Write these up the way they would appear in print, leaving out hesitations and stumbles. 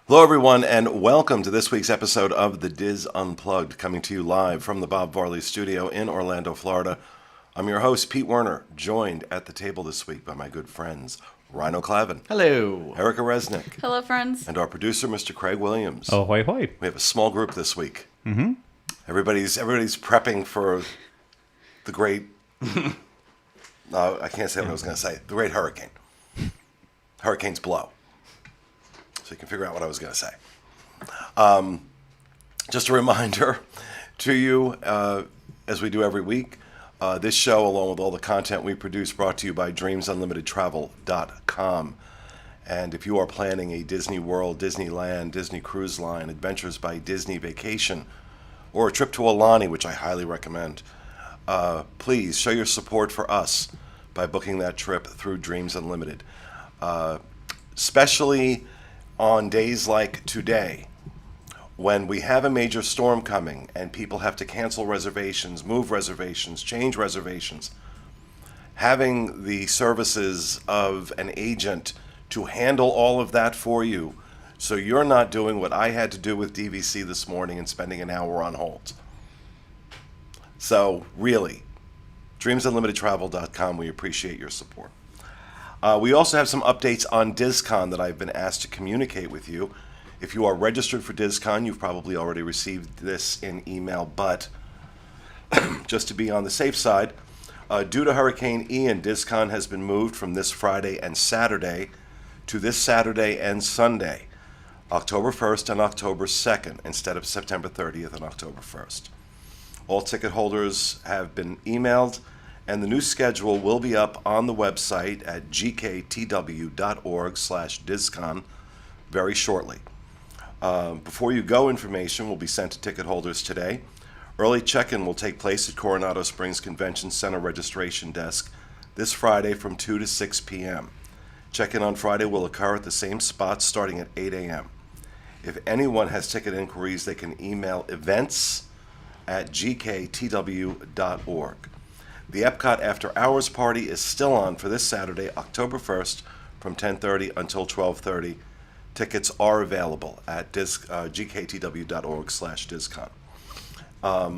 Hello, everyone, and welcome to this week's episode of the Diz Unplugged, coming to you live from the Bob Varley studio in Orlando, Florida. I'm your host, Pete Werner, joined at the table this week by my good friends, Rhino Clavin. Hello. Erica Resnick. Hello, friends. And our producer, Mr. Craig Williams. Oh, hoi, hoi. We have a small group this week. Mm-hmm. Everybody's prepping for the great... I can't say what I was going to say. The great hurricane. Hurricanes blow. So you can figure out what I was going to say. Just a reminder to you, as we do every week, this show, along with all the content we produce, brought to you by DreamsUnlimitedTravel.com. And if you are planning a Disney World, Disneyland, Disney Cruise Line, Adventures by Disney vacation, or a trip to Aulani, which I highly recommend, please show your support for us by booking that trip through Dreams Unlimited. Especially on days like today, when we have a major storm coming and people have to cancel reservations, move reservations, change reservations, having the services of an agent to handle all of that for you, so you're not doing what I had to do with DVC this morning and spending an hour on hold. So really, DreamsUnlimitedTravel.com, we appreciate your support. We also have some updates on DisCon that I've been asked to communicate with you. If you are registered for DisCon, you've probably already received this in email, but just to be on the safe side, due to Hurricane Ian, DisCon has been moved from this Friday and Saturday to this Saturday and Sunday, October 1st and October 2nd, instead of September 30th and October 1st. All ticket holders have been emailed, and the new schedule will be up on the website at gktw.org/DisCon very shortly. Before you go, information will be sent to ticket holders today. Early check-in will take place at Coronado Springs Convention Center registration desk this Friday from 2 to 6 p.m. Check-in on Friday will occur at the same spot starting at 8 a.m. If anyone has ticket inquiries, they can email events@gktw.org. The EPCOT After Hours Party is still on for this Saturday, October 1st, from 10:30 until 12:30. Tickets are available at gktw.org/DisCon.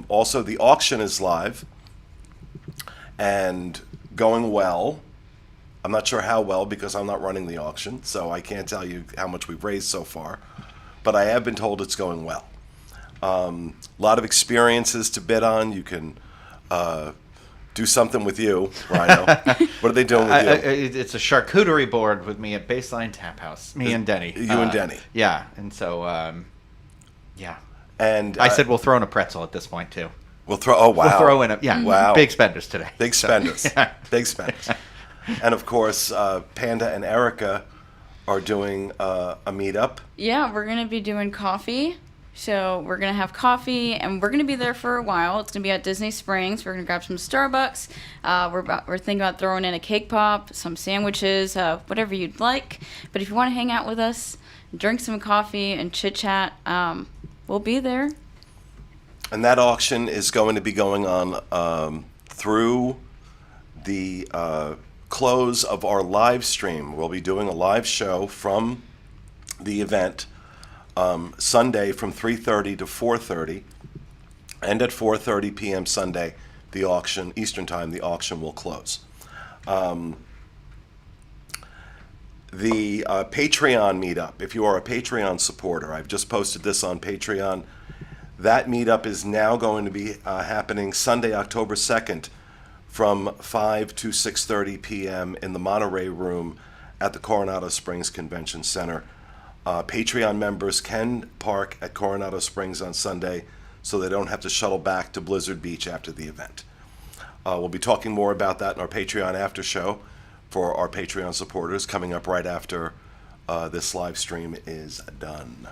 Also, the auction is live and going well. I'm not sure how well because I'm not running the auction, so I can't tell you how much we've raised so far, but I have been told it's going well. A lot of experiences to bid on. You can do something with you, Rhino. What are they doing with you? It's a charcuterie board with me at Baseline Tap House. Me and Denny. You and Denny. Yeah, and so, yeah. And I said we'll throw in a pretzel at this point, too. We'll throw. Oh wow! We'll throw in a Wow. Big spenders today. Big spenders. Yeah. Big spenders. And of course, Panda and Erica are doing a meetup. Yeah, we're going to be doing coffee. So we're going to have coffee, and we're going to be there for a while. It's going to be at Disney Springs. We're going to grab some Starbucks. We're thinking about throwing in a cake pop, some sandwiches, whatever you'd like. But if you want to hang out with us, drink some coffee and chit-chat, we'll be there. And that auction is going to be going on through the close of our live stream. We'll be doing a live show from the event Sunday from 3:30 to 4:30, and at 4:30 p.m. Sunday, the auction, Eastern Time, the auction will close. The Patreon meetup, if you are a Patreon supporter, I've just posted this on Patreon. That meetup is now going to be happening Sunday, October 2nd, from 5 to 6:30 p.m. in the Monterey Room at the Coronado Springs Convention Center. Patreon members can park at Coronado Springs on Sunday so they don't have to shuttle back to Blizzard Beach after the event. We'll be talking more about that in our Patreon after show for our Patreon supporters coming up right after this live stream is done.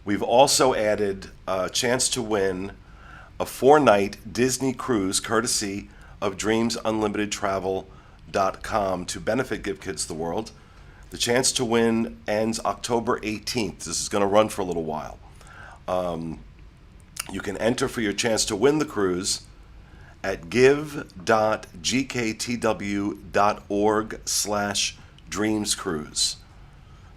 We've also added a chance to win a 4-night Disney cruise courtesy of DreamsUnlimitedTravel.com to benefit Give Kids the World. The chance to win ends October 18th. This is going to run for a little while. You can enter for your chance to win the cruise at give.gktw.org/dreamscruise.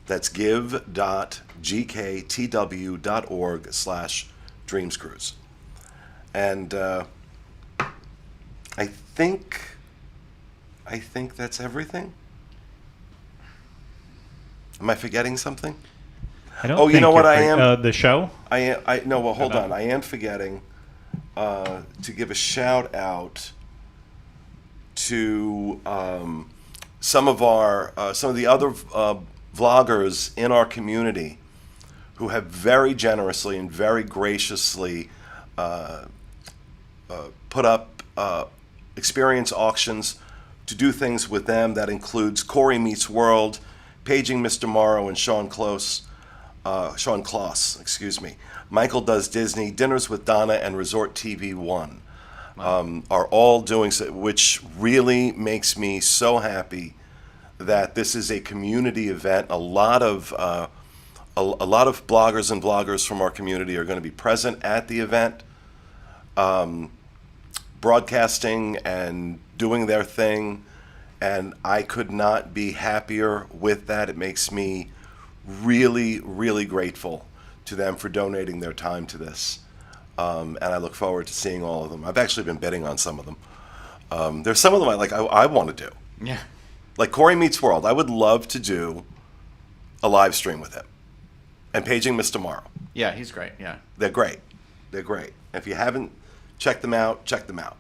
That's give.gktw.org/dreamscruise. And I think that's everything. Am I forgetting something? I don't Oh, you think know what you're I am? the show? I no. Well, hold Hold on. on. I am forgetting to give a shout out to some of the other vloggers in our community who have very generously and very graciously put up experience auctions to do things with them. That includes Corey Meets World, Paging Mr. Morrow, and Sean Kloss, excuse me. Michael Does Disney, Dinners with Donna, and Resort TV 1 are all doing so, which really makes me so happy that this is a community event. A lot of bloggers and vloggers from our community are going to be present at the event, broadcasting and doing their thing, and I could not be happier with that. It makes me really, really grateful to them for donating their time to this, and I look forward to seeing all of them. I've actually been bidding on some of them. There's some of them I want to do. Yeah. Like Corey Meets World, I would love to do a live stream with him. And Paging Mr. Morrow. Yeah, he's great. Yeah. They're great. They're great. If you haven't checked them out, check them out.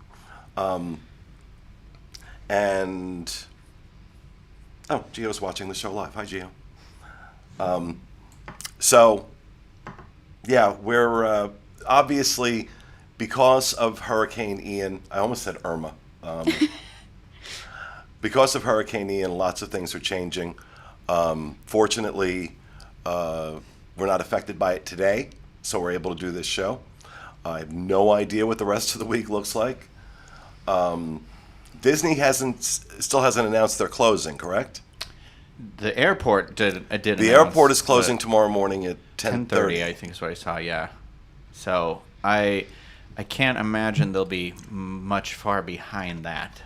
And Gio's watching the show live. Hi, Gio. So, yeah, we're obviously, because of Hurricane Ian, I almost said Irma. Because of Hurricane Ian, lots of things are changing. Fortunately, we're not affected by it today, so we're able to do this show. I have no idea what the rest of the week looks like. Disney still hasn't announced their closing, correct? The airport did. The airport is closing tomorrow morning at 10:30. I think is what I saw. Yeah. So I can't imagine they'll be much far behind that,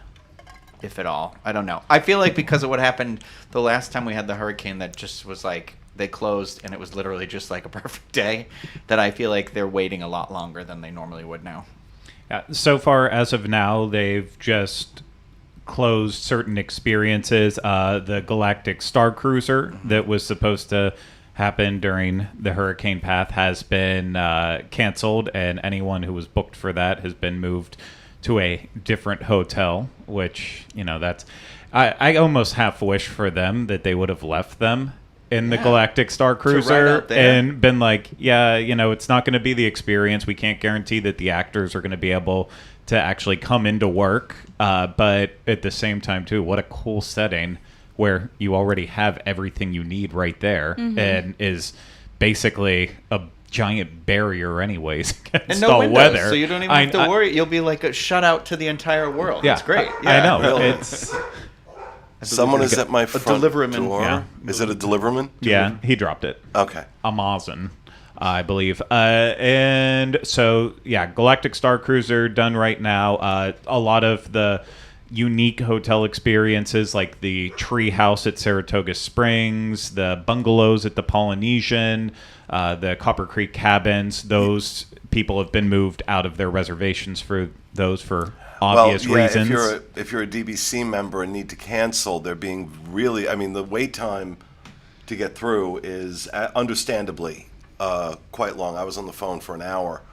if at all. I don't know. I feel like because of what happened the last time we had the hurricane, that just was like they closed and it was literally just like a perfect day, that I feel like they're waiting a lot longer than they normally would now. So far, as of now, they've just closed certain experiences. The Galactic Star Cruiser that was supposed to happen during the hurricane path has been canceled, and anyone who was booked for that has been moved to a different hotel, which, that's... I almost half wish for them that they would have left them in the Galactic Star Cruiser and been like, it's not going to be the experience. We can't guarantee that the actors are going to be able to actually come into work. But at the same time, too, what a cool setting where you already have everything you need right there and is basically a giant barrier anyways against and no all windows, weather. So you don't even have to worry. You'll be like a shutout to the entire world. Yeah, it's great. I know. Really? It's... Someone is at my front deliverman. door. Yeah. Is it a deliverman? Yeah, he dropped it. Okay. Amazon, I believe. And so, Galactic Star Cruiser done right now. A lot of the unique hotel experiences, like the tree house at Saratoga Springs, the bungalows at the Polynesian, the Copper Creek cabins, those people have been moved out of their reservations for those for obvious reasons. If you're a DBC member and need to cancel, they're being really... I mean, the wait time to get through is understandably quite long. I was on the phone for an hour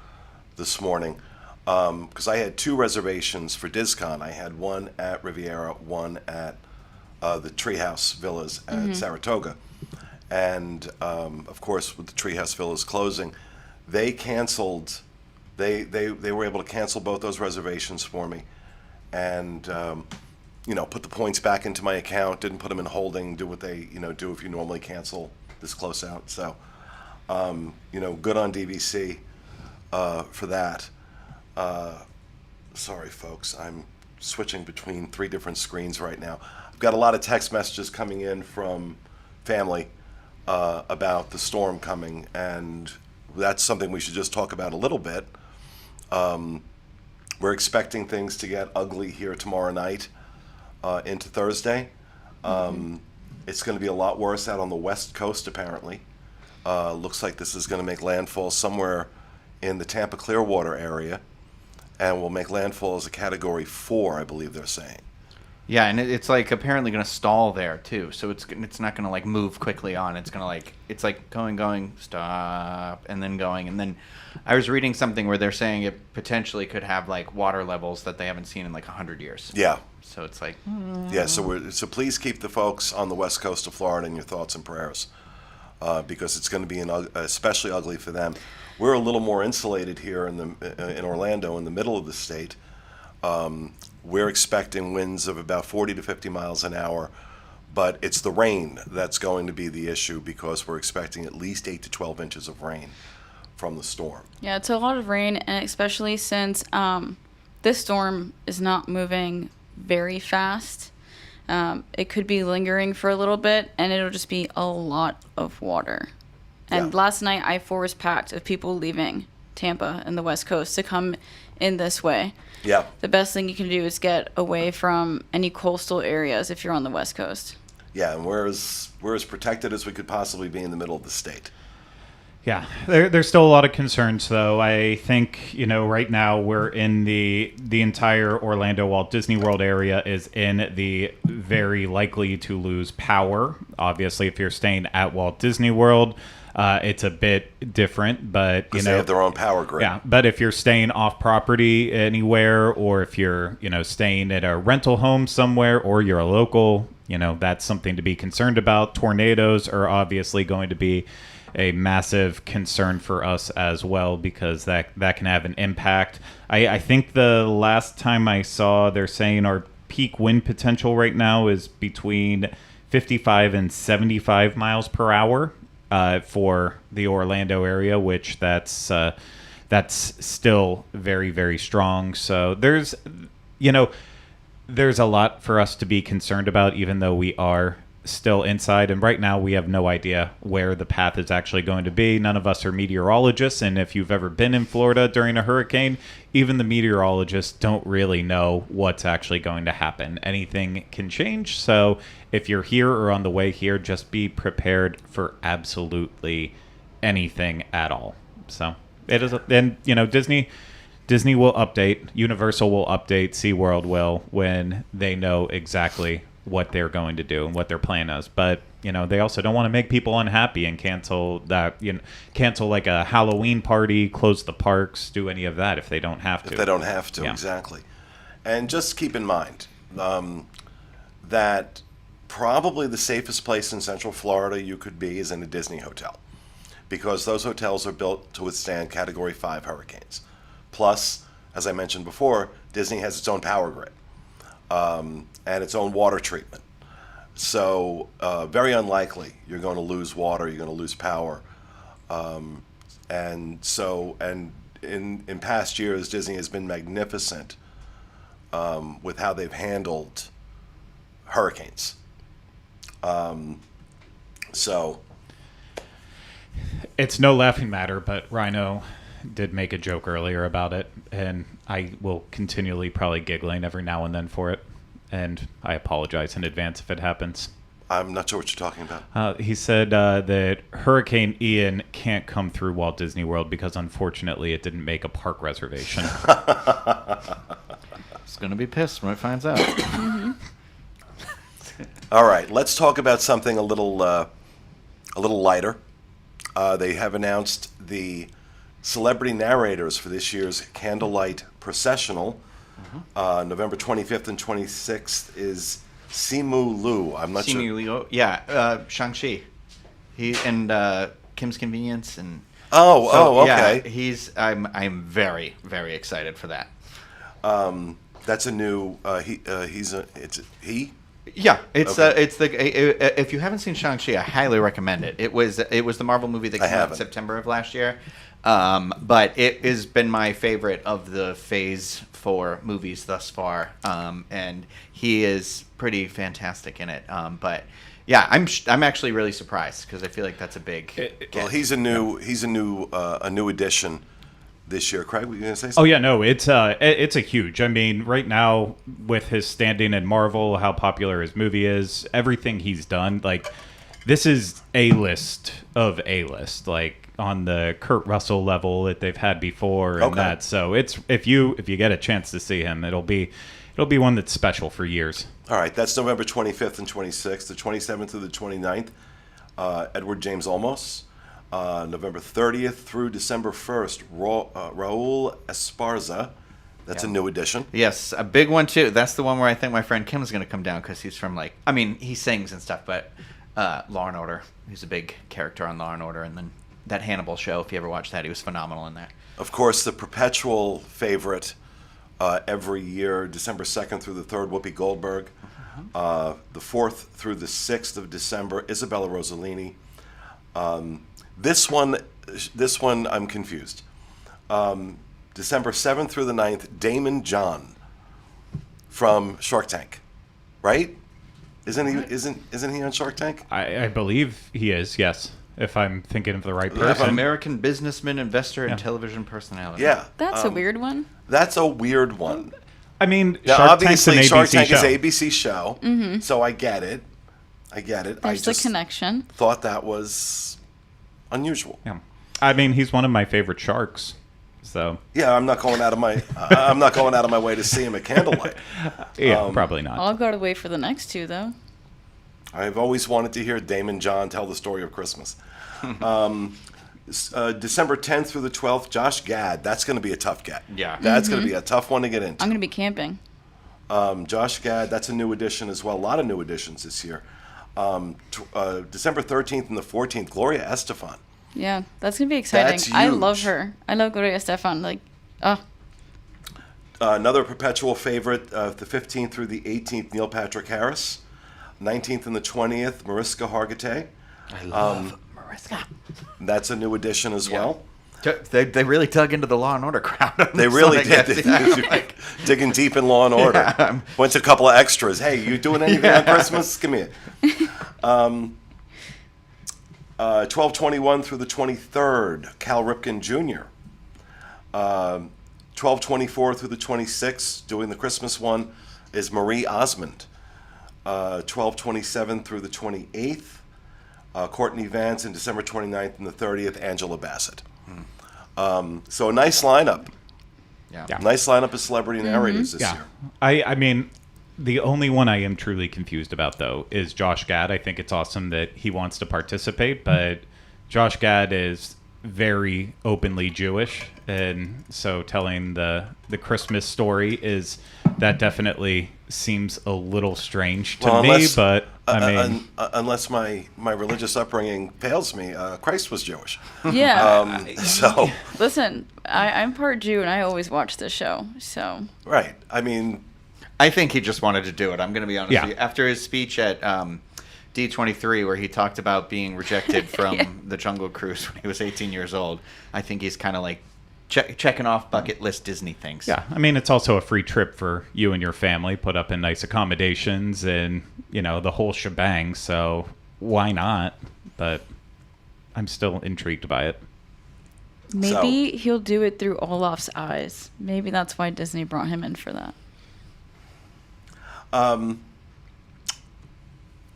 this morning because I had 2 reservations for DisCon. I had one at Riviera, one at the Treehouse Villas at Saratoga. And, of course, with the Treehouse Villas closing, they canceled... They were able to cancel both those reservations for me, and put the points back into my account. Didn't put them in holding. Do what they do if you normally cancel this close out. So, good on DVC for that. Sorry, folks, I'm switching between 3 different screens right now. I've got a lot of text messages coming in from family about the storm coming, and that's something we should just talk about a little bit. We're expecting things to get ugly here tomorrow night into Thursday. It's going to be a lot worse out on the west coast, apparently. Looks like this is going to make landfall somewhere in the Tampa Clearwater area, and will make landfall as a Category 4, I believe they're saying. Yeah, and it's like apparently going to stall there too. So it's not going to like move quickly on. It's going to like going, stop, and then going. And then I was reading something where they're saying it potentially could have like water levels that they haven't seen in like 100 years. Yeah. So it's like Yeah, so please keep the folks on the west coast of Florida in your thoughts and prayers, because it's going to be especially ugly for them. We're a little more insulated here in Orlando, in the middle of the state. We're expecting winds of about 40 to 50 miles an hour, but it's the rain that's going to be the issue, because we're expecting at least 8 to 12 inches of rain from the storm. Yeah, it's a lot of rain, and especially since this storm is not moving very fast. It could be lingering for a little bit, and it'll just be a lot of water. And Yeah. last night, I-4 was packed of people leaving Tampa and the West Coast to come in this way. Yeah. The best thing you can do is get away from any coastal areas if you're on the West Coast. Yeah, and we're as protected as we could possibly be in the middle of the state. Yeah, there's still a lot of concerns, though. I think, right now we're in the entire Orlando Walt Disney World area is in the very likely to lose power. Obviously, if you're staying at Walt Disney World, it's a bit different, but Because they have their own power grid. yeah. But if you're staying off property anywhere, or if you're staying at a rental home somewhere, or you're a local, that's something to be concerned about. Tornadoes are obviously going to be a massive concern for us as well, because that can have an impact. I think the last time I saw, they're saying our peak wind potential right now is between 55 and 75 miles per hour for the Orlando area, which that's still very, very strong. So there's a lot for us to be concerned about, even though we are still inside, and right now we have no idea where the path is actually going to be. None of us are meteorologists, and if you've ever been in Florida during a hurricane, even the meteorologists don't really know what's actually going to happen. Anything can change, so if you're here or on the way here, just be prepared for absolutely anything at all. So it is, and Disney will update, Universal will update, SeaWorld will, when they know exactly what they're going to do and what their plan is. But they also don't want to make people unhappy and cancel like a Halloween party, close the parks, do any of that if they don't have to. If they don't have to, Yeah. exactly. And just keep in mind that probably the safest place in Central Florida you could be is in a Disney hotel, because those hotels are built to withstand Category 5 hurricanes. Plus, as I mentioned before, Disney has its own power grid and its own water treatment. So very unlikely you're going to lose water, you're going to lose power. And in past years, Disney has been magnificent with how they've handled hurricanes. So It's no laughing matter, but Rhino did make a joke earlier about it, and I will continually probably giggling every now and then for it, and I apologize in advance if it happens. I'm not sure what you're talking about. He said that Hurricane Ian can't come through Walt Disney World because unfortunately it didn't make a park reservation. it's going to be pissed when it finds out. All right, let's talk about something a little lighter. They have announced the celebrity narrators for this year's Candlelight Processional. November 25th and 26th is Simu Liu. I'm not sure. Simu Liu, yeah, Shang-Chi. He and Kim's Convenience and okay. Yeah, I'm very, very excited for that. That's a new. He. Yeah, it's Okay. if you haven't seen Shang-Chi, I highly recommend it. It was the Marvel movie that came out in haven't. September of last year, but it has been my favorite of the Phase 4 movies thus far, and he is pretty fantastic in it. But yeah, I'm actually really surprised because I feel like that's a big. Well, he's a new addition this year. Craig, were you going to say Oh something? yeah, no, it's a huge. I mean, right now with his standing in Marvel, how popular his movie is, everything he's done, like this is A-list of A-list, like on the Kurt Russell level that they've had before, and Okay. that. So it's if you get a chance to see him, it'll be one that's special for years. All right, that's November 25th and 26th, the 27th through the 29th. Edward James Olmos. November 30th through December 1st, Raul Esparza. That's a new addition. Yes, a big one too. That's the one where I think my friend Kim's going to come down because he's from he sings and stuff, but Law and Order. He's a big character on Law and Order, and then that Hannibal show. If you ever watched that, he was phenomenal in that. Of course, the perpetual favorite every year, December 2nd through the 3rd, Whoopi Goldberg. The 4th through the 6th of December, Isabella Rossellini. This one, I'm confused. December 7th through the 9th, Damon John from Shark Tank, right? Isn't he on Shark Tank? I believe he is. Yes, if I'm thinking of the right Yeah, person. American businessman, investor, and television personality. Yeah. That's a weird one. That's a weird one. I mean, Now, Shark Tank's an obviously, Shark ABC Tank show. is an ABC show, so I get it. There's I the just connection. thought that was unusual. Yeah. I mean, he's one of my favorite sharks. So Yeah, I'm not going out of my way to see him at candlelight. yeah, probably not. I'll go to wait for the next two though. I've always wanted to hear Damon John tell the story of Christmas. December 10th through the 12th, Josh Gad. That's going to be a tough get. Yeah. That's going to be a tough one to get into. I'm gonna be camping. Josh Gad, that's a new addition as well. A lot of new additions this year. December 13th and the 14th, Gloria Estefan. Yeah, that's gonna be exciting. That's I love huge. her. I love Gloria Estefan. Like, Another perpetual favorite, the 15th through the 18th, Neil Patrick Harris. 19th and the 20th, Mariska Hargitay. I love Mariska. That's a new addition as well. They really dug into the Law and Order crowd. They really did. Yeah. Digging deep in Law and Order. Yeah. Went to a couple of extras. Hey, you doing anything on Christmas? Give me it. 12/21 through the 23rd, Cal Ripken Jr. 12/24 through the 26th, doing the Christmas one, is Marie Osmond. 12/27 through the 28th, Courtney Vance, and December 29th and the 30th, Angela Bassett. So a nice lineup. Yeah. Nice lineup of celebrity narrators this Yeah. year. I mean, the only one I am truly confused about, though, is Josh Gad. I think it's awesome that he wants to participate, but Josh Gad is very openly Jewish, and so telling the Christmas story that definitely seems a little strange to me, but I mean... unless my religious upbringing fails me, Christ was Jewish. yeah. So, Listen, I'm part Jew and I always watch this show. So right. I mean, I think he just wanted to do it. I'm going to be honest Yeah. with you. After his speech at D23, where he talked about being rejected from the Jungle Cruise when he was 18 years old, I think he's kind of like checking off bucket list Disney things. Yeah, I mean, it's also a free trip for you and your family, put up in nice accommodations and, the whole shebang, so why not? But I'm still intrigued by it. maybe he'll do it through Olaf's eyes. Maybe that's why Disney brought him in for that.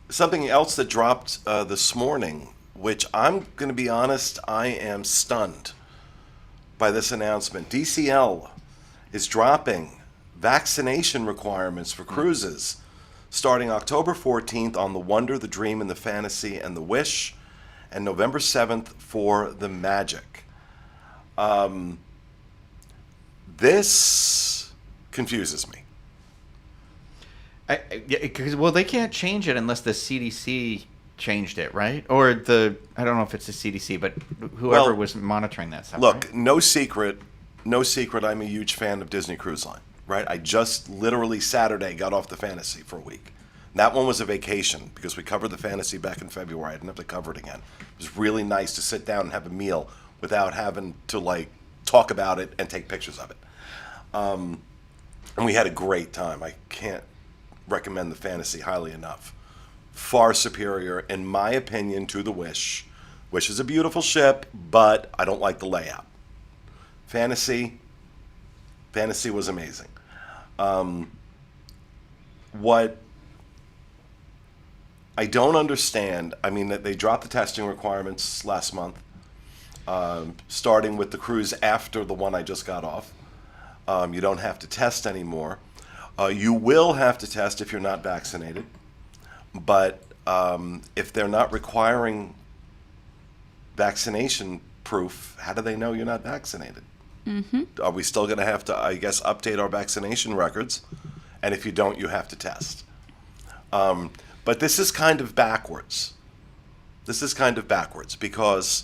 something else that dropped this morning, which I'm going to be honest, I am stunned by this announcement. DCL is dropping vaccination requirements for cruises starting October 14th on the Wonder, the Dream, and the Fantasy, and the Wish, and November 7th for the Magic. This confuses me. Well, they can't change it unless the CDC changed it, right? Or I don't know if it's the CDC, but whoever Well, was monitoring that stuff. Look, right? no secret, I'm a huge fan of Disney Cruise Line, right? I just literally Saturday got off the Fantasy for a week. That one was a vacation because we covered the Fantasy back in February. I didn't have to cover it again. It was really nice to sit down and have a meal without having to talk about it and take pictures of it. And we had a great time. I can't recommend the Fantasy highly enough. Far superior, in my opinion, to the Wish. Wish is a beautiful ship, but I don't like the layout. Fantasy was amazing. What I don't understand, I mean, that they dropped the testing requirements last month, starting with the cruise after the one I just got off. You don't have to test anymore. You will have to test if you're not vaccinated, but if they're not requiring vaccination proof, how do they know you're not vaccinated? Are we still going to have to, I guess, update our vaccination records? And if you don't, you have to test. But this is kind of backwards. Because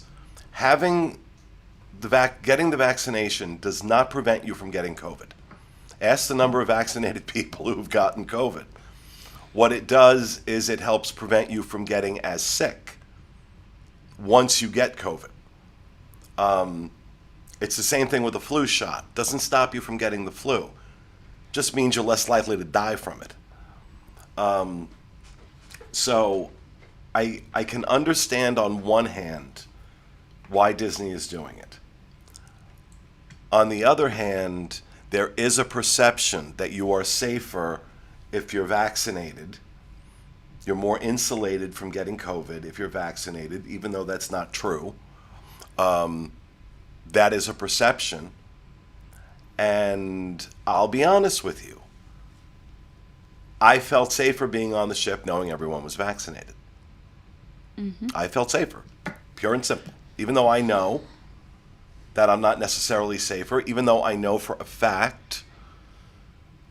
getting the vaccination does not prevent you from getting COVID. Ask the number of vaccinated people who've gotten COVID. What it does is it helps prevent you from getting as sick once you get COVID. It's the same thing with the flu shot. Doesn't stop you from getting the flu. Just means you're less likely to die from it. So I can understand on one hand why Disney is doing it. On the other hand, there is a perception that you are safer if you're vaccinated. You're more insulated from getting COVID if you're vaccinated, even though that's not true. That is a perception. And I'll be honest with you. I felt safer being on the ship knowing everyone was vaccinated. I felt safer, pure and simple. Even though I know that I'm not necessarily safer, even though I know for a fact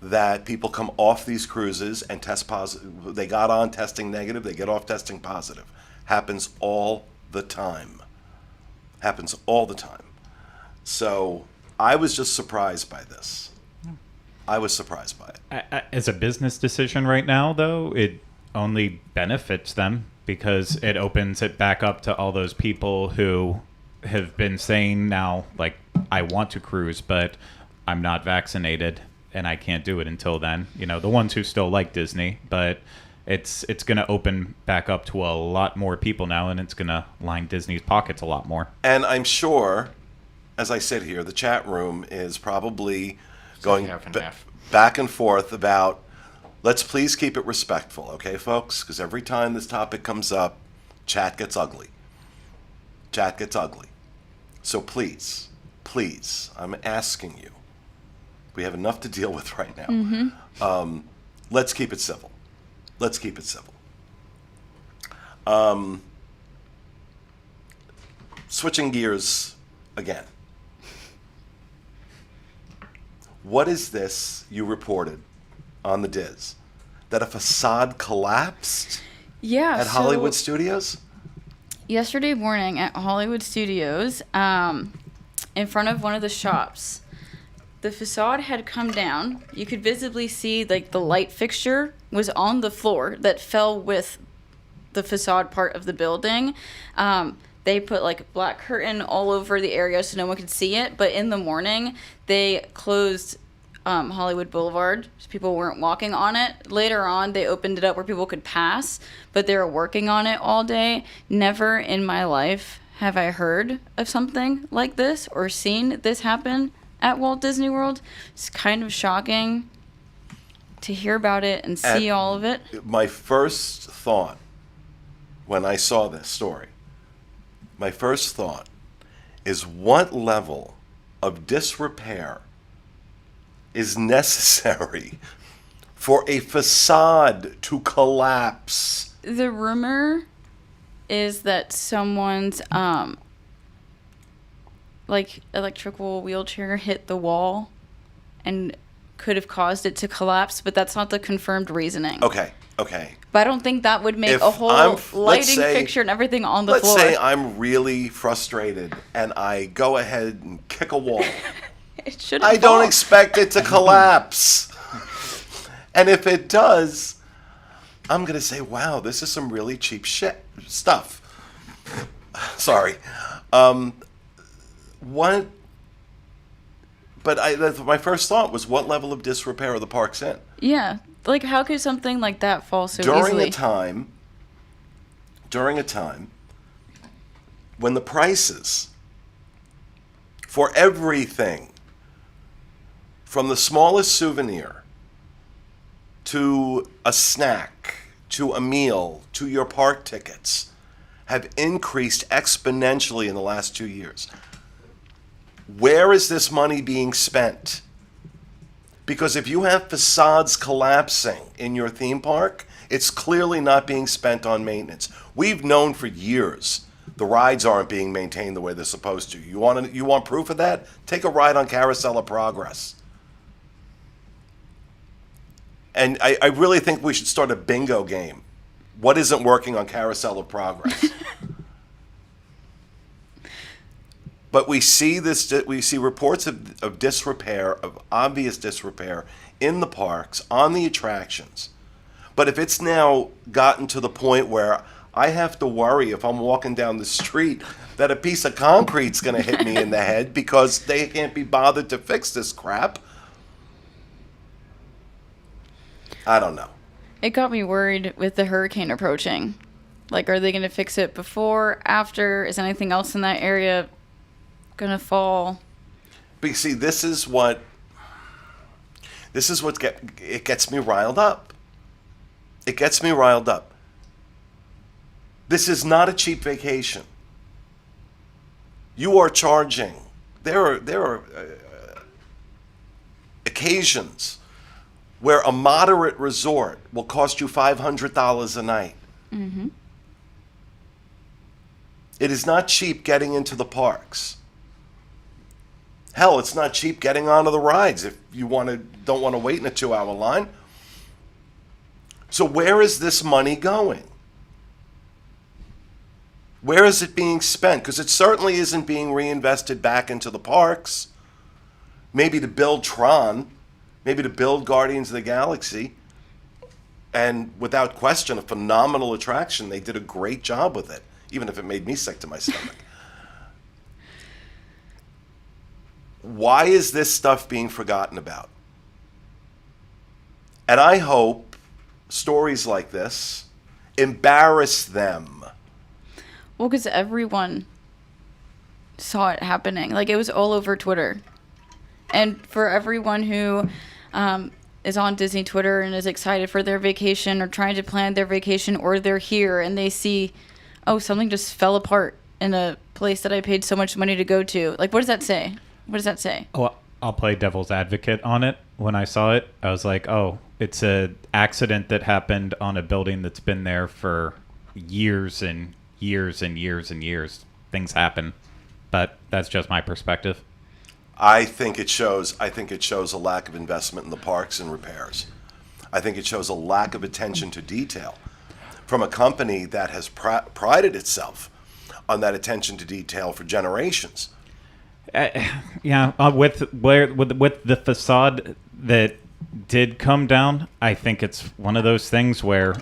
that people come off these cruises and test positive. They got on testing negative, they get off testing positive. Happens all the time. So I was just surprised by this. I was surprised by it. As a business decision right now, though, it only benefits them because it opens it back up to all those people who have been saying now, like, I want to cruise, but I'm not vaccinated and I can't do it until then. You know, the ones who still like Disney, but it's going to open back up to a lot more people now, and it's going to line Disney's pockets a lot more. And I'm sure, as I sit here, the chat room is probably going half and half. back and forth about, let's please keep it respectful, okay, folks? Because every time this topic comes up, chat gets ugly. So please, I'm asking you. We have enough to deal with right now. Let's keep it civil. Switching gears again. What is this you reported on the Diz? That a facade collapsed Yeah. at Hollywood Studios? Yesterday morning at Hollywood Studios, in front of one of the shops, the facade had come down. You could visibly see, like, the light fixture was on the floor that fell with the facade part of the building. They put, like, black curtain all over the area so no one could see it. But in the morning, they closed Hollywood Boulevard so people weren't walking on it. Later on, they opened it up where people could pass, but they were working on it all day. Never in my life have I heard of something like this or seen this happen at Walt Disney World. It's kind of shocking to hear about it and see all of it. My first thought when I saw this story, is what level of disrepair is necessary for a facade to collapse? The rumor is that someone's like electrical wheelchair hit the wall and could have caused it to collapse, but that's not the confirmed reasoning. Okay. But I don't think that would make If a whole lighting fixture and everything on the floor. Let's say I'm really frustrated and I go ahead and kick a wall. It shouldn't I fall. don't expect it to collapse. And if it does, I'm going to say, wow, this is some really cheap stuff. Sorry. What? But my first thought was, what level of disrepair are the parks in? Yeah. Like, how could something like that fall so During easily? a time when the prices for everything from the smallest souvenir to a snack to a meal to your park tickets have increased exponentially in the last 2 years. Where is this money being spent? Because if you have facades collapsing in your theme park, it's clearly not being spent on maintenance. We've known for years the rides aren't being maintained the way they're supposed to. You want proof of that? Take a ride on Carousel of Progress. And I really think we should start a bingo game. What isn't working on Carousel of Progress? But we see reports of disrepair, of obvious disrepair in the parks, on the attractions. But if it's now gotten to the point where I have to worry if I'm walking down the street that a piece of concrete's going to hit me in the head because they can't be bothered to fix this crap, I don't know. It got me worried with the hurricane approaching. Like, are they going to fix it before, after? Is anything else in that area going to fall? But you see, this is what it gets me riled up. It gets me riled up. This is not a cheap vacation. You are charging. There are occasions where a moderate resort will cost you $500 a night. Mm-hmm. It is not cheap getting into the parks. Hell, it's not cheap getting onto the rides if you don't want to wait in a 2-hour line. So where is this money going? Where is it being spent? Because it certainly isn't being reinvested back into the parks. Maybe to build Tron, maybe to build Guardians of the Galaxy. And without question, a phenomenal attraction. They did a great job with it, even if it made me sick to my stomach. Why is this stuff being forgotten about? And I hope stories like this embarrass them. Well, because everyone saw it happening. Like, it was all over Twitter. And for everyone who is on Disney Twitter and is excited for their vacation or trying to plan their vacation, or they're here and they see, oh, something just fell apart in a place that I paid so much money to go to. Like, what does that say? What does that say? Oh, I'll play devil's advocate on it. When I saw it, I was like, oh, it's an accident that happened on a building that's been there for years and years and years and years. Things happen. But that's just my perspective. I think it shows a lack of investment in the parks and repairs. I think it shows a lack of attention to detail from a company that has prided itself on that attention to detail for generations. With the facade that did come down, I think it's one of those things where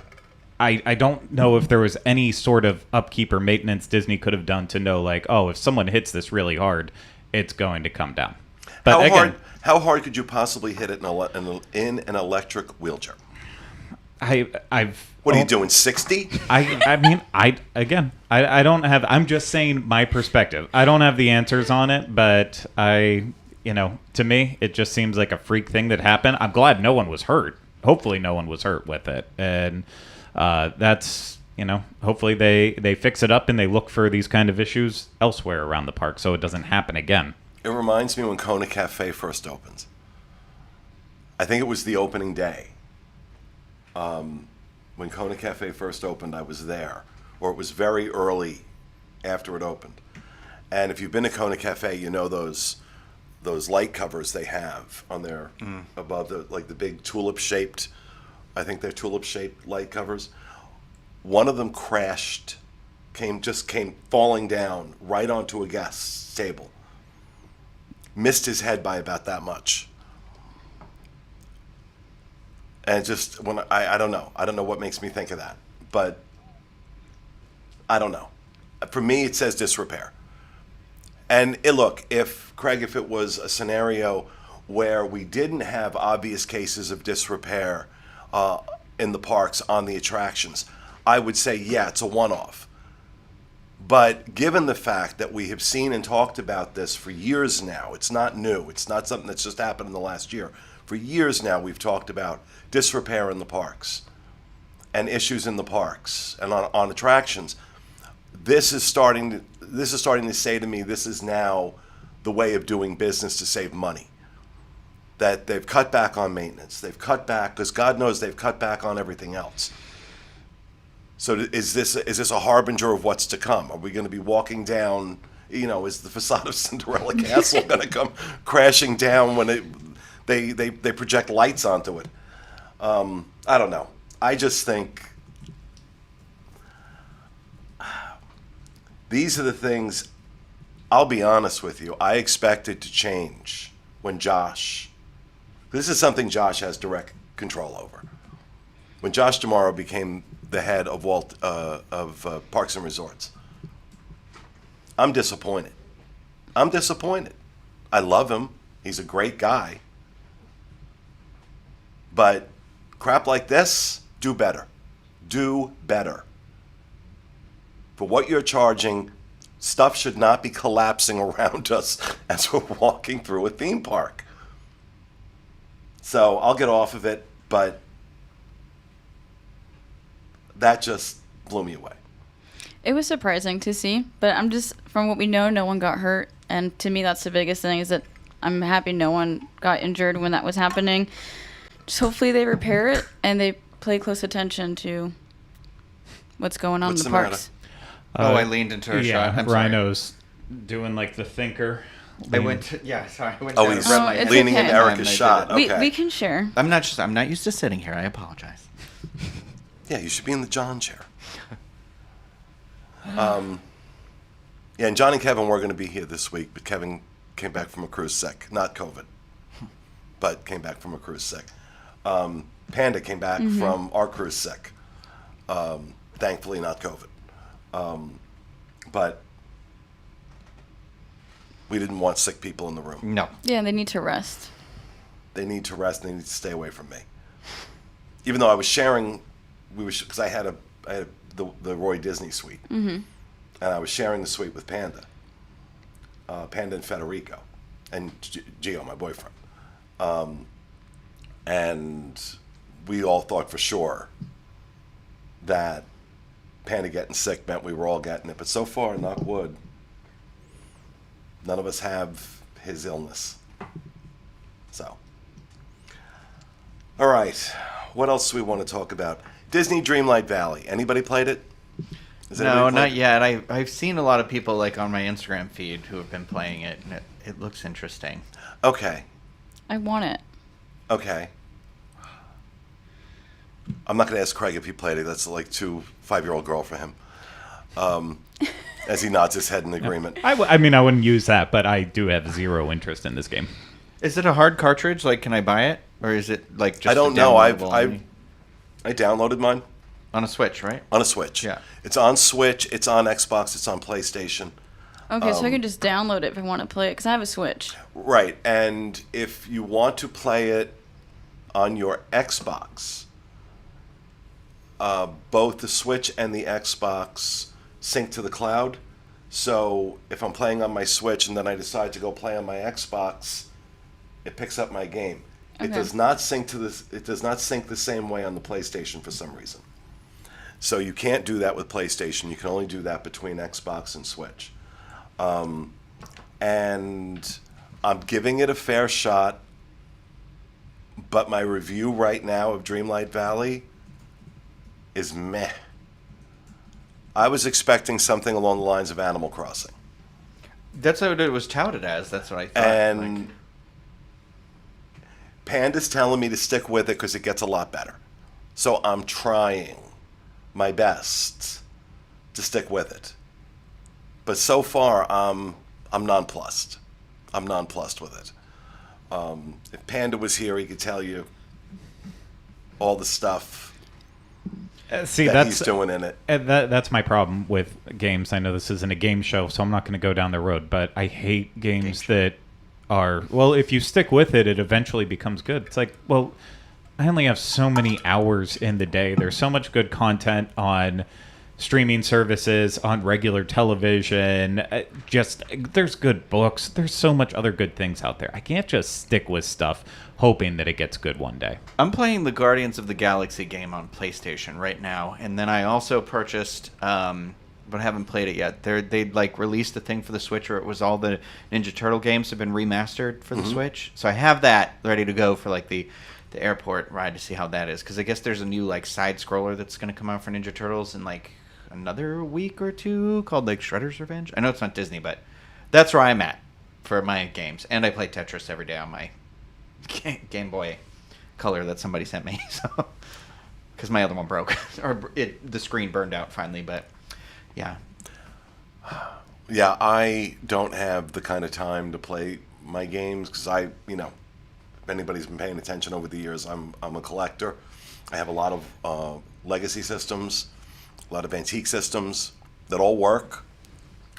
I don't know if there was any sort of upkeep or maintenance Disney could have done to know, like, oh, if someone hits this really hard, it's going to come down. But how hard could you possibly hit it in an electric wheelchair? What are you doing, 60? I don't have. I'm just saying my perspective. I don't have the answers on it, but to me, it just seems like a freak thing that happened. I'm glad no one was hurt. Hopefully, no one was hurt with it, and that's hopefully they fix it up and they look for these kind of issues elsewhere around the park so it doesn't happen again. It reminds me when Kona Cafe first opens. I think it was the opening day. When Kona Cafe first opened, I was there, or it was very early after it opened. And if you've been to Kona Cafe, you know those light covers they have on their above the big tulip-shaped, I think they're tulip-shaped light covers. One of them crashed, came falling down right onto a guest's table. Missed his head by about that much. And just when I don't know what makes me think of that, but I don't know. For me, it says disrepair. And look, if it was a scenario where we didn't have obvious cases of disrepair in the parks on the attractions, I would say, yeah, it's a one-off. But given the fact that we have seen and talked about this for years now, it's not new. It's not something that's just happened in the last year. For years now, we've talked about disrepair in the parks and issues in the parks and on attractions. This is starting to say to me, this is now the way of doing business to save money. That they've cut back on maintenance. They've cut back, because God knows they've cut back on everything else. So is this a harbinger of what's to come? Are we going to be walking down, is the facade of Cinderella Castle going to come crashing down when they project lights onto it? I don't know. I just think these are the things, I'll be honest with you, I expected to change when this is something Josh has direct control over. When Josh D'Amaro became the head of Walt of Parks and Resorts, I'm disappointed. I love him. He's a great guy. But crap like this, do better. Do better. For what you're charging, stuff should not be collapsing around us as we're walking through a theme park. So I'll get off of it, but that just blew me away. It was surprising to see, but from what we know, no one got hurt. And to me, that's the biggest thing, is that I'm happy no one got injured when that was happening. Just hopefully they repair it and they pay close attention to what's going on in the parks. I leaned into her shot. I'm sorry. Rhino's doing like the thinker. I went to, sorry. I went Oh, down he's and rubbed my head. leaning okay. into Erica's shot. Okay. We can share. I'm not used to sitting here. I apologize. Yeah, you should be in the John chair. Yeah, and John and Kevin were going to be here this week, but Kevin came back from a cruise sick. Not COVID, but came back from a cruise sick. Panda came back from our cruise sick. Thankfully, not COVID. But we didn't want sick people in the room. No. Yeah, they need to rest. They need to rest, and they need to stay away from me. Even though I was sharing, because I had the Roy Disney suite, and I was sharing the suite with Panda and Federico, and Gio, my boyfriend, and we all thought for sure that Panda getting sick meant we were all getting it, but so far, knock wood, none of us have his illness. So, all right. What else do we want to talk about? Disney Dreamlight Valley. Anybody played it? No, not yet. I've seen a lot of people like on my Instagram feed who have been playing it, and it looks interesting. Okay. I want it. Okay. I'm not going to ask Craig if he played it. That's like 5-year-old girl for him. As he nods his head in agreement. I mean, I wouldn't use that, but I do have zero interest in this game. Is it a hard cartridge? Like, can I buy it? Or is it like just I don't a know. downloadable I downloaded mine. on a Switch, right? On a Switch. Yeah. It's on Switch. It's on Xbox. It's on PlayStation. Okay, so I can just download it if I want to play it, because I have a Switch. Right. And if you want to play it on your Xbox, both the Switch and the Xbox sync to the cloud. So if I'm playing on my Switch and then I decide to go play on my Xbox, it picks up my game. It Okay. does not sync to this. It does not sync the same way on the PlayStation for some reason. So you can't do that with PlayStation. You can only do that between Xbox and Switch. And I'm giving it a fair shot, but my review right now of Dreamlight Valley is meh. I was expecting something along the lines of Animal Crossing. That's what it was touted as. That's what I thought. And Panda's telling me to stick with it because it gets a lot better. So I'm trying my best to stick with it. But so far, I'm nonplussed. I'm nonplussed with it. If Panda was here, he could tell you all the stuff he's doing in it. That's my problem with games. I know this isn't a game show, so I'm not going to go down the road, but I hate games that are, well, if you stick with it, it eventually becomes good. It's like, well, I only have so many hours in the day. There's so much good content on streaming services, on regular television. Just there's good books. There's so much other good things out there. I can't just stick with stuff hoping that it gets good one day. I'm playing the Guardians of the Galaxy game on PlayStation right now, and then I also purchased, but haven't played it yet. They like released a thing for the Switch where it was all the Ninja Turtle games have been remastered for the Switch. So I have that ready to go for like the airport ride to see how that is, because I guess there's a new like side scroller that's going to come out for Ninja Turtles in like another week or two called like Shredder's Revenge. I know it's not Disney, but that's where I'm at for my games, and I play Tetris every day on my Game Boy Color that somebody sent me, so because my other one broke or the screen burned out finally. But yeah, I don't have the kind of time to play my games because if anybody's been paying attention over the years, I'm a collector. I have a lot of legacy systems, a lot of antique systems that all work,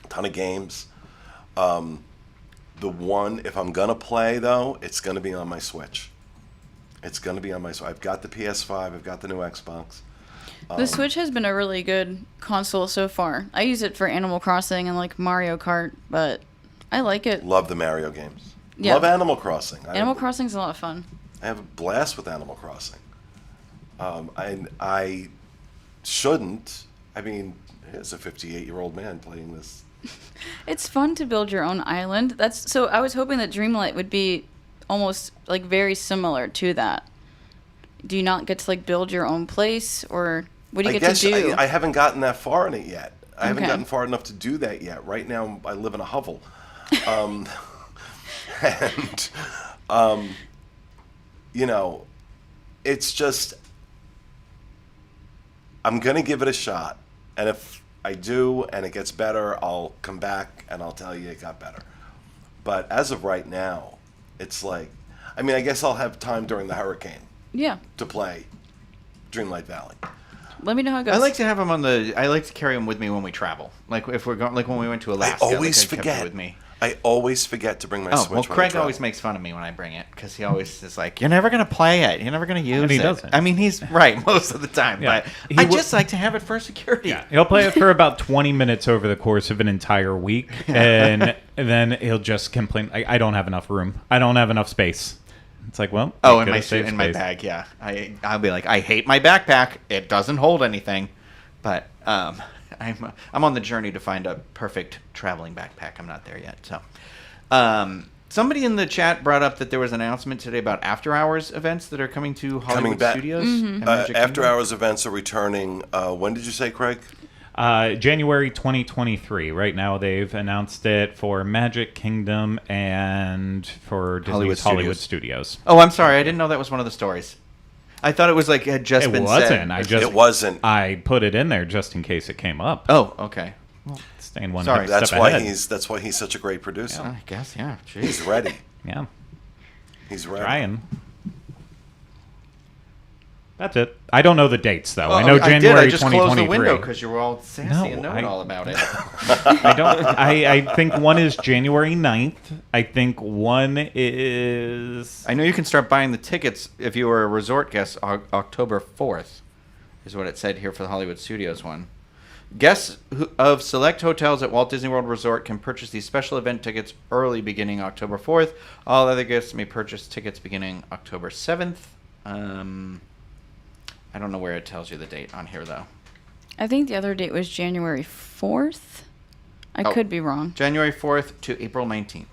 a ton of games. The one, if I'm going to play, though, it's going to be on my Switch. It's going to be on my Switch. I've got the PS5. I've got the new Xbox. The Switch has been a really good console so far. I use it for Animal Crossing and like Mario Kart, but I like it. Love the Mario games. Yeah. Love Animal Crossing. Animal Crossing's a lot of fun. I have a blast with Animal Crossing. I shouldn't. I mean, as a 58-year-old man playing this. It's fun to build your own island. So I was hoping that Dreamlight would be almost like very similar to that. Do you not get to like build your own place, or what do you get to do? I haven't gotten that far in it yet. I haven't Okay. gotten far enough to do that yet. Right now, I live in a hovel. And, it's just, I'm going to give it a shot. And if I do and it gets better, I'll come back and I'll tell you it got better. But as of right now, it's like, I guess I'll have time during the hurricane Yeah. to play Dreamlight Valley. Let me know how it goes. I like to have them I like to carry them with me when we travel. Like if we're going, like when we went to Alaska. I always kept it forget. with me. I always forget to bring my Switch. Well, when I Craig travel. always makes fun of me when I bring it because he always is like, "You're never gonna play it. You're never gonna use And he it." doesn't. I mean, he's right most of the time, Yeah. but He I will- just like to have it for security. Yeah, he'll play it for about 20 minutes over the course of an entire week, and then he'll just complain, I don't have enough room. I don't have enough space. It's like, well, Oh, you in could my have saved my space. bag, yeah. I'll be like, I hate my backpack. It doesn't hold anything, but I'm on the journey to find a perfect traveling backpack. I'm not there yet. So, somebody in the chat brought up that there was an announcement today about after hours events that are coming to Hollywood back. Studios. Mm-hmm. and Magic After Kingdom. hours events are returning. When did you say, Craig? January 2023. Right now, they've announced it for Magic Kingdom and for Disney's Hollywood Studios. Oh, I'm sorry. I didn't know that was one of the stories. I thought it was like it had just It been wasn't. said. It wasn't. I put it in there just in case it came up. Oh, okay. Staying one Sorry. step That's why ahead. that's why he's such a great producer. I guess, yeah. Jeez. He's ready. Yeah, He's ready. trying. That's it. I don't know the dates though. I Oh, know January I just closed the 2023. window because you were all sassy No, and knowing all about it. I don't. I think one is January 9th. I think one is. I know you can start buying the tickets if you were a resort guest October 4th, is what it said here for the Hollywood Studios one. Guests of select hotels at Walt Disney World Resort can purchase these special event tickets early beginning October 4th. All other guests may purchase tickets beginning October 7th. I don't know where it tells you the date on here, though. I think the other date was January 4th. I Oh. could be wrong. January 4th to April 19th.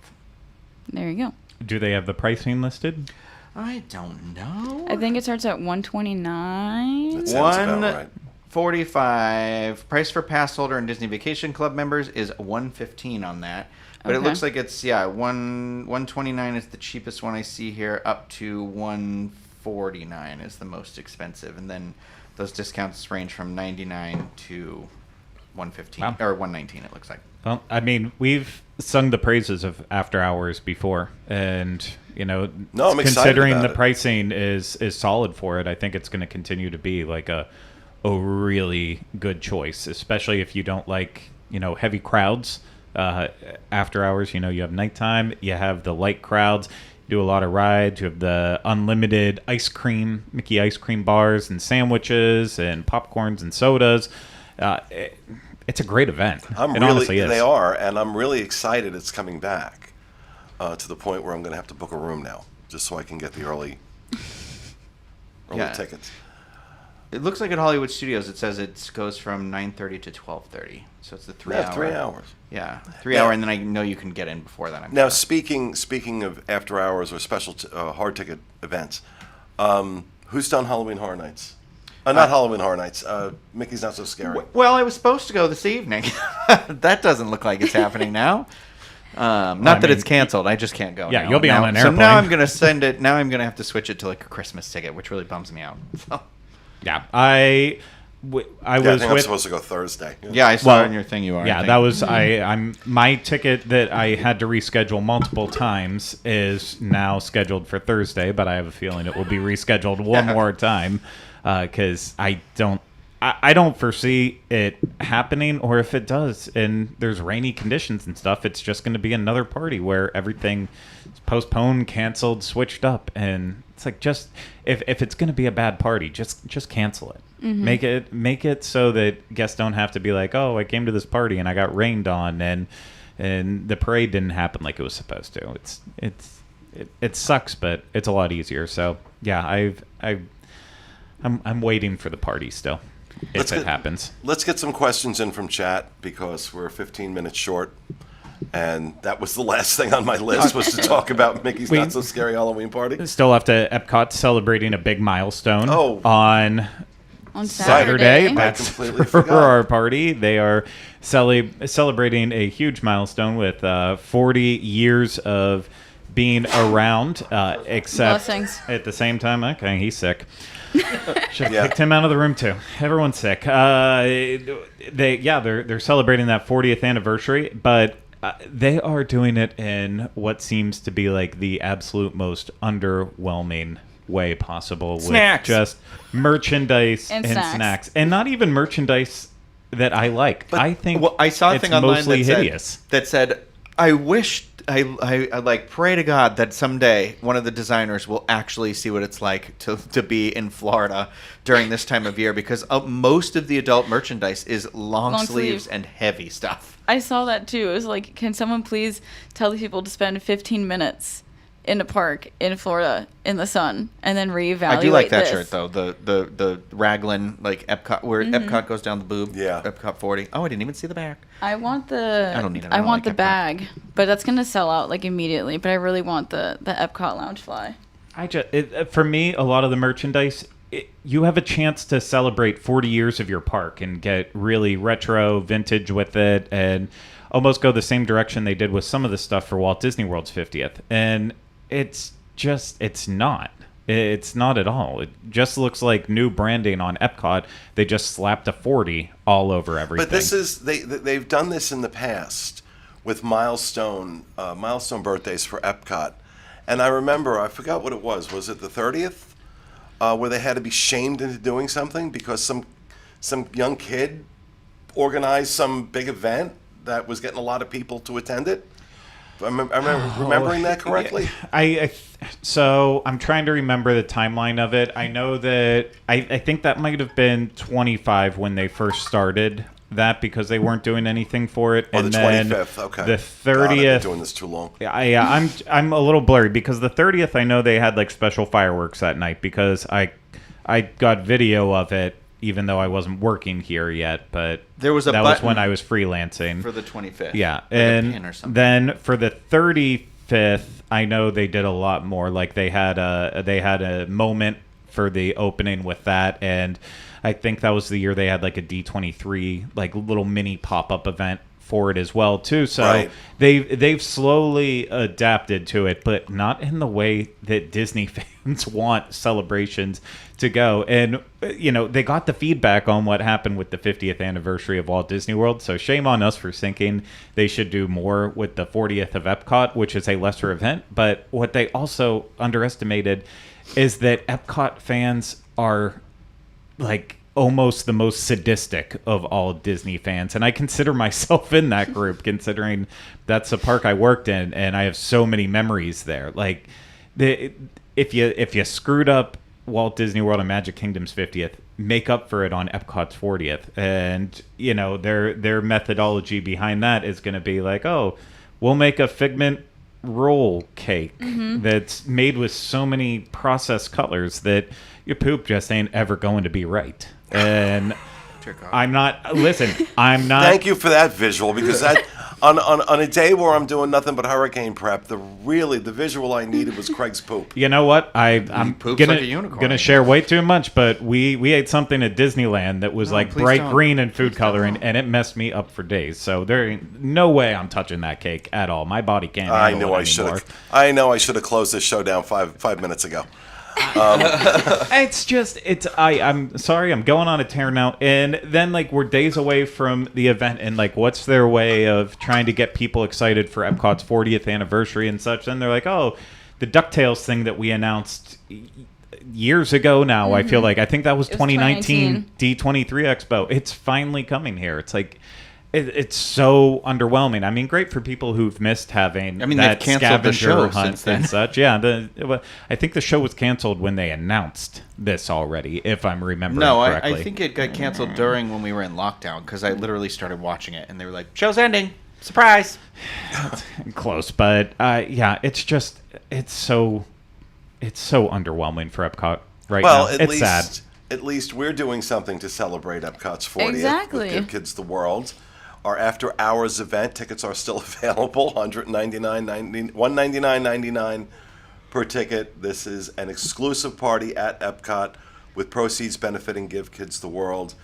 There you go. Do they have the pricing listed? I don't know. I think it starts at 129. That sounds about right. 145. Price for pass holder and Disney Vacation Club members is 115 on that. But it Okay. looks like it's 129 is the cheapest one I see here, up to 149 is the most expensive, and then those discounts range from 99 to 115 Wow. or 119. It looks like. Well, I mean, we've sung the praises of after hours before, and No, I'm excited considering about the it. pricing is solid for it, I think it's going to continue to be like a really good choice, especially if you don't like heavy crowds. After hours, you have nighttime, you have the light crowds, you do a lot of rides, you have the unlimited ice cream, Mickey ice cream bars and sandwiches and popcorns and sodas. It's a great event. It They honestly is. are, and I'm really excited it's coming back to the point where I'm going to have to book a room now, just so I can get the early Yeah. tickets. It looks like at Hollywood Studios it says it goes from 9:30 to 12:30, so it's the 3 Yeah, hour. 3 hours. Yeah, 3 Now- hour, and then I know you can get in before that. Now, speaking of after hours or special hard ticket events, who's done Halloween Horror Nights? Not Halloween Horror Nights. Mickey's Not So Scary. Well, I was supposed to go this evening. That doesn't look like it's happening now. Not that mean, it's canceled. I just can't go. Yeah, now. you'll be now, on an So now airplane. I'm gonna send it. Now I'm gonna have to switch it to like a Christmas ticket, which really bums me out. So. Yeah, I Yeah, I was think I'm with. supposed to go Thursday. Yeah, I saw on your thing you are. I Yeah, think. that was I'm my ticket that I had to reschedule multiple times is now scheduled for Thursday, but I have a feeling it will be rescheduled one more time because I don't foresee it happening, or if it does and there's rainy conditions and stuff, it's just going to be another party where everything is postponed, canceled, switched up, and it's like just if it's going to be a bad party, just cancel it. Mm-hmm. Make it so that guests don't have to be like, oh, I came to this party and I got rained on and the parade didn't happen like it was supposed to. It sucks, but it's a lot easier. So yeah, I'm waiting for the party still if it happens. Let's get some questions in from chat because we're 15 minutes short. And that was the last thing on my list was to talk about Mickey's Not So Scary Halloween Party. Still have to Epcot celebrating a big milestone on Saturday. I That's completely for forgot. our party. They are celebrating a huge milestone with 40 years of being around, except Blessings. at the same time, okay, he's sick. Should have Yeah. kicked him out of the room too. Everyone's sick. They're celebrating that 40th anniversary, but they are doing it in what seems to be like the absolute most underwhelming way possible Snacks. with just merchandise And and snacks. snacks, and not even merchandise that I like. I think Well, I saw a it's thing online mostly that hideous. said, I wish I like pray to God that someday one of the designers will actually see what it's like to be in Florida during this time of year, because most of the adult merchandise is long sleeves sleeve. and heavy stuff. I saw that too. It was like, can someone please tell these people to spend 15 minutes in a park in Florida in the sun and then reevaluate I do like that this. shirt though. The raglan like Epcot where Epcot goes down the boob. Yeah. Epcot 40. Oh, I didn't even see the back. I want the I don't need it. I I don't want like the Epcot. bag, but that's gonna sell out like immediately. But I really want the Epcot lounge fly. For me, a lot of the merchandise, you have a chance to celebrate 40 years of your park and get really retro, vintage with it, and almost go the same direction they did with some of the stuff for Walt Disney World's 50th. And it's not at all. It just looks like new branding on Epcot. They just slapped a 40 all over everything. But this is they've done this in the past with milestone birthdays for Epcot, and I remember I forgot what it was. Was it the 30th, where they had to be shamed into doing something because some young kid organized some big event that was getting a lot of people to attend it? I'm remembering that correctly. So I'm trying to remember the timeline of it. I know that I think that might have been 25 when they first started that, because they weren't doing anything for it. Oh, and the then 25th. Okay. The God, I've been 30th. doing this too long. I'm a little blurry because the 30th I know they had like special fireworks that night because I got video of it even though I wasn't working here yet, but There was a that was button when I was freelancing for the 25th. Yeah, Like a pin or and something. then for the 35th, I know they did a lot more. Like they had a moment for the opening with that, and I think that was the year they had like a D23 like little mini pop-up event for it as well too. So Right. they've slowly adapted to it, but not in the way that Disney fans want celebrations to go. And they got the feedback on what happened with the 50th anniversary of Walt Disney World. So shame on us for thinking they should do more with the 40th of Epcot, which is a lesser event. But what they also underestimated is that Epcot fans are like almost the most sadistic of all Disney fans, and I consider myself in that group considering that's a park I worked in and I have so many memories there. Like if you screwed up Walt Disney World and Magic Kingdom's 50th, make up for it on Epcot's 40th. And, you know, their methodology behind that is going to be like, oh, we'll make a Figment roll cake that's made with so many processed colors that your poop just ain't ever going to be right. And I'm not. Thank you for that visual, because that on a day where I'm doing nothing but hurricane prep, the visual I needed was Craig's poop. You know what? I'm poops gonna like a unicorn, gonna I share guess. way too much, but we ate something at Disneyland that was like please bright don't. green and food Please coloring, don't. and it messed me up for days. So there ain't no way I'm touching that cake at all. My body can't handle I know it I should anymore. have. I know I should have closed this show down five minutes ago. I'm sorry, I'm going on a tear now. And then, like, we're days away from the event, and, like, what's their way of trying to get people excited for Epcot's 40th anniversary and such? And they're like, oh, the DuckTales thing that we announced years ago now, I feel like. I think that was It was 2019 D23 Expo. It's finally coming here. It's like... It's so underwhelming. I mean, great for people who've missed having I mean, that they've canceled the scavenger show hunt since then. and such. Yeah, I think the show was canceled when they announced this already, if I'm remembering No, correctly. I think it got canceled during when we were in lockdown, because I literally started watching it, and they were like, show's ending. Surprise. Close, but yeah, it's so underwhelming for Epcot right Well, now. at It's least sad. at least we're doing something to celebrate Epcot's 40th Exactly. with Give Kids the World. Our after-hours event tickets are still available, $199.99 per ticket. This is an exclusive party at Epcot with proceeds benefiting Give Kids the World.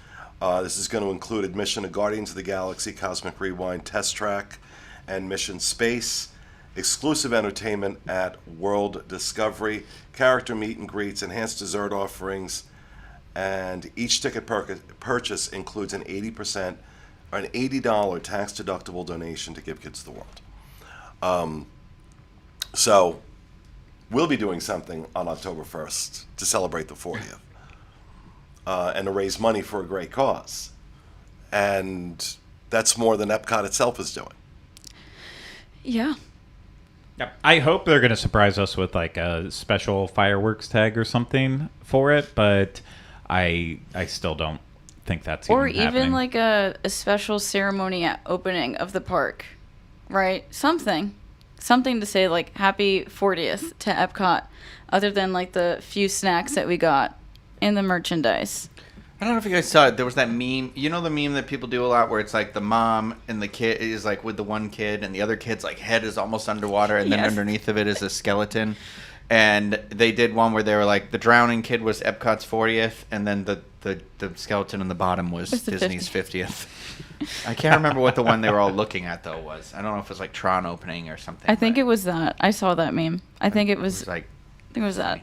This is going to include admission to Guardians of the Galaxy Cosmic Rewind Test Track and Mission Space, exclusive entertainment at World Discovery, character meet and greets, enhanced dessert offerings, and each ticket purchase includes an $80 tax-deductible donation to Give Kids the World. So we'll be doing something on October 1st to celebrate the 40th and to raise money for a great cause. And that's more than Epcot itself is doing. Yeah. Yep. I hope they're going to surprise us with like a special fireworks tag or something for it, but I still don't think that's Or even even happening. like a special ceremony at opening of the park, right? Something to say like happy 40th to Epcot, other than like the few snacks that we got and the merchandise. I don't know if you guys saw it. There was that meme. You know the meme that people do a lot where it's like the mom and the kid is like with the one kid and the other kid's like head is almost underwater and then Yes. underneath of it is a skeleton. And they did one where they were like the drowning kid was Epcot's 40th and then the skeleton in the bottom was It's the Disney's 50th. I can't remember what the one they were all looking at though was. I don't know if it was like Tron opening or something. I think but it was that. I saw that meme. I think it was like I think it was that.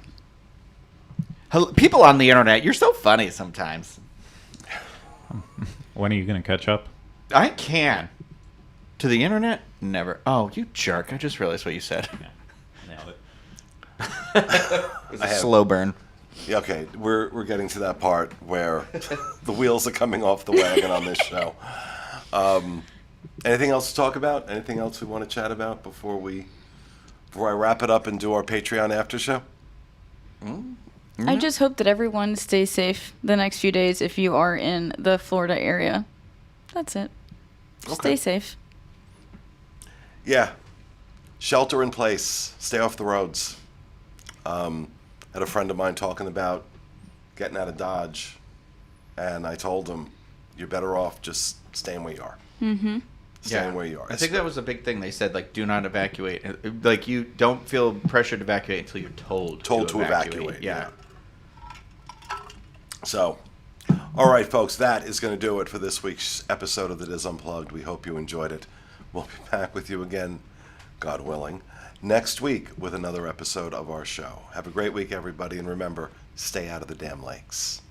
people on the internet, you're so funny sometimes. When are you going to catch up? I can. To the internet? Never. Oh, you jerk. I just realized what you said. Nailed it. It was a slow burn. Yeah, okay, we're getting to that part where the wheels are coming off the wagon on this show. Anything else to talk about? Anything else we want to chat about before I wrap it up and do our Patreon after show? I just hope that everyone stays safe the next few days if you are in the Florida area. That's it. Just Okay. stay safe. Yeah. Shelter in place. Stay off the roads. Had a friend of mine talking about getting out of Dodge, and I told him, you're better off just staying where you are. Mm-hmm. Staying where you are. I think that was a big thing. They said, like, do not evacuate. Like, you don't feel pressured to evacuate until you're told to evacuate. Yeah. So, all right, folks, that is going to do it for this week's episode of The Diz Unplugged. We hope you enjoyed it. We'll be back with you again, God willing, next week with another episode of our show. Have a great week, everybody, and remember, stay out of the damn lakes.